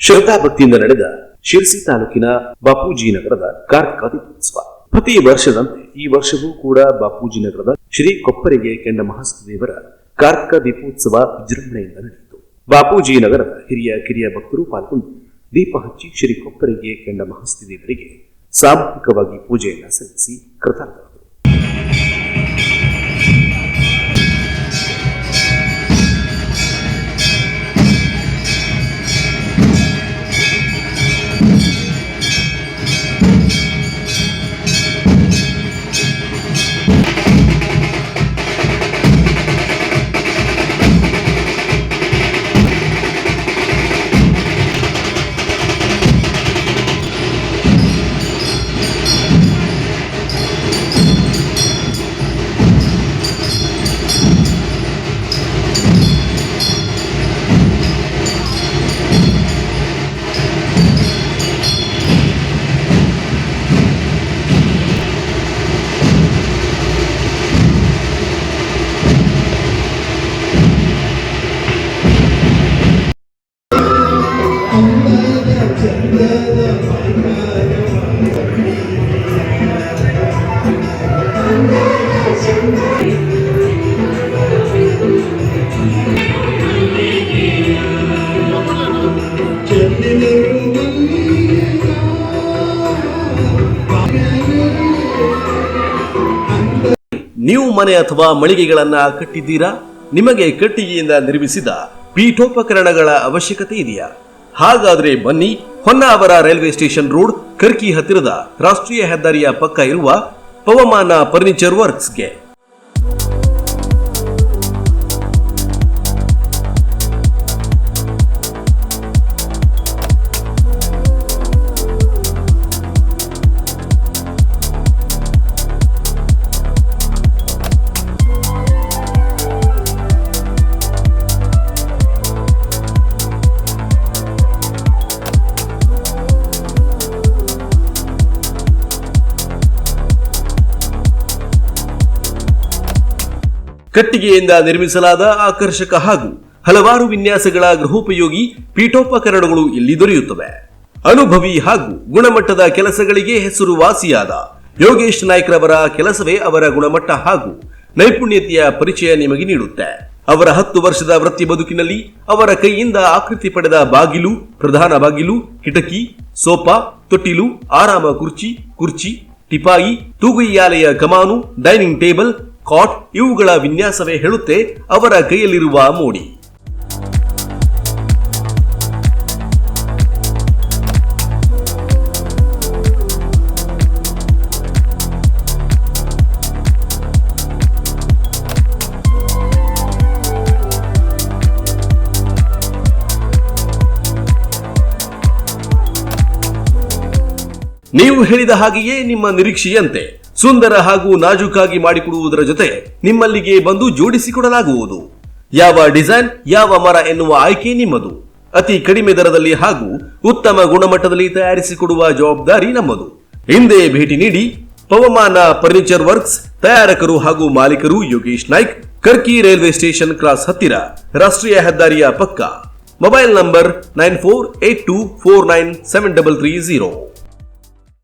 ಶ್ರದ್ಧಾಭಕ್ತಿಯಿಂದ ನಡೆದ ಶಿರಸಿ ತಾಲೂಕಿನ ಬಾಪೂಜಿ ನಗರದ ಕಾರ್ತಿಕ ದೀಪೋತ್ಸವ. ಪ್ರತಿ ವರ್ಷದಂತೆ ಈ ವರ್ಷವೂ ಕೂಡ ಬಾಪೂಜಿ ನಗರದ ಶ್ರೀ ಕೊಪ್ಪರಿಗೆ ಕೆಂಡ ಮಹಸ್ತಿ ದೇವರ ಕಾರ್ತಿಕ ದೀಪೋತ್ಸವ ವಿಜೃಂಭಣೆಯಿಂದ ನಡೆಯಿತು. ಬಾಪೂಜಿ ನಗರದ ಹಿರಿಯ ಕಿರಿಯ ಭಕ್ತರು ಪಾಲ್ಗೊಂಡು ದೀಪ ಹಚ್ಚಿ ಶ್ರೀ ಕೊಪ್ಪರಿಗೆ ಕೆಂಡ ಮಹಸ್ತಿ ದೇವರಿಗೆ ಸಾಮೂಹಿಕವಾಗಿ ಪೂಜೆಯನ್ನು ಸಲ್ಲಿಸಿ ಕೃತಜ್ಞರಾದರು. ನೀವು ಮನೆ ಅಥವಾ ಮಳಿಗೆಗಳನ್ನ ಕಟ್ಟಿದ್ದೀರಾ? ನಿಮಗೆ ಕಟ್ಟಿಗೆಯಿಂದ ನಿರ್ಮಿಸಿದ ಪೀಠೋಪಕರಣಗಳ ಅವಶ್ಯಕತೆ ಇದೆಯಾ? ಹಾಗಾದ್ರೆ ಬನ್ನಿ, ಹೊನ್ನಾವರ ರೈಲ್ವೆ ಸ್ಟೇಷನ್ ರೋಡ್ ಕರ್ಕಿ ಹತ್ತಿರದ ರಾಷ್ಟ್ರೀಯ ಹೆದ್ದಾರಿಯ ಪಕ್ಕ ಇರುವ ಪವಮಾನ ಫರ್ನಿಚರ್ ವರ್ಕ್ಸ್ಗೆ. ಕಟ್ಟಿಗೆಯಿಂದ ನಿರ್ಮಿಸಲಾದ ಆಕರ್ಷಕ ಹಾಗೂ ಹಲವಾರು ವಿನ್ಯಾಸಗಳ ಗೃಹೋಪಯೋಗಿ ಪೀಠೋಪಕರಣಗಳು ಇಲ್ಲಿ ದೊರೆಯುತ್ತವೆ. ಅನುಭವಿ ಹಾಗೂ ಗುಣಮಟ್ಟದ ಕೆಲಸಗಳಿಗೆ ಹೆಸರುವಾಸಿಯಾದ ಯೋಗೇಶ್ ನಾಯ್ಕ್ ರವರ ಕೆಲಸವೇ ಅವರ ಗುಣಮಟ್ಟ ಹಾಗೂ ನೈಪುಣ್ಯತೆಯ ಪರಿಚಯ ನಿಮಗೆ ನೀಡುತ್ತೆ. ಅವರ 10 ವರ್ಷದ ವೃತ್ತಿ ಬದುಕಿನಲ್ಲಿ ಅವರ ಕೈಯಿಂದ ಆಕೃತಿ ಪಡೆದ ಬಾಗಿಲು, ಪ್ರಧಾನ ಬಾಗಿಲು, ಕಿಟಕಿ, ಸೋಫಾ, ತೊಟ್ಟಿಲು, ಆರಾಮ ಕುರ್ಚಿ, ಟಿಪಾಯಿ, ತೂಗುಯ್ಯಾಲೆಯ ಕಮಾನು, ಡೈನಿಂಗ್ ಟೇಬಲ್, ಕಾಟ್ ಇವುಗಳ ವಿನ್ಯಾಸವೇ ಹೇಳುತ್ತೆ ಅವರ ಕೈಯಲ್ಲಿರುವ ಮೋಡಿ. ನೀವು ಹೇಳಿದ ಹಾಗೆಯೇ ನಿಮ್ಮ ನಿರೀಕ್ಷೆಯಂತೆ ಸುಂದರ ಹಾಗೂ ನಾಜೂಕಾಗಿ ಮಾಡಿಕೊಡುವುದರ ಜೊತೆ ನಿಮ್ಮಲ್ಲಿಗೆ ಬಂದು ಜೋಡಿಸಿಕೊಡಲಾಗುವುದು. ಯಾವ ಡಿಸೈನ್, ಯಾವ ಮರ ಎನ್ನುವ ಆಯ್ಕೆ ನಿಮ್ಮದು. ಅತಿ ಕಡಿಮೆ ದರದಲ್ಲಿ ಹಾಗೂ ಉತ್ತಮ ಗುಣಮಟ್ಟದಲ್ಲಿ ತಯಾರಿಸಿಕೊಡುವ ಜವಾಬ್ದಾರಿ ನಮ್ಮದು. ಹಿಂದೆ ಭೇಟಿ ನೀಡಿ. ಪವಮಾನ ಫರ್ನಿಚರ್ ವರ್ಕ್ಸ್, ತಯಾರಕರು ಹಾಗೂ ಮಾಲೀಕರು ಯೋಗೇಶ್ ನಾಯ್ಕ್, ಕರ್ಕಿ ರೈಲ್ವೆ ಸ್ಟೇಷನ್ ಕ್ರಾಸ್ ಹತ್ತಿರ, ರಾಷ್ಟ್ರೀಯ ಹೆದ್ದಾರಿಯ ಪಕ್ಕ. Mobile number 9482497330.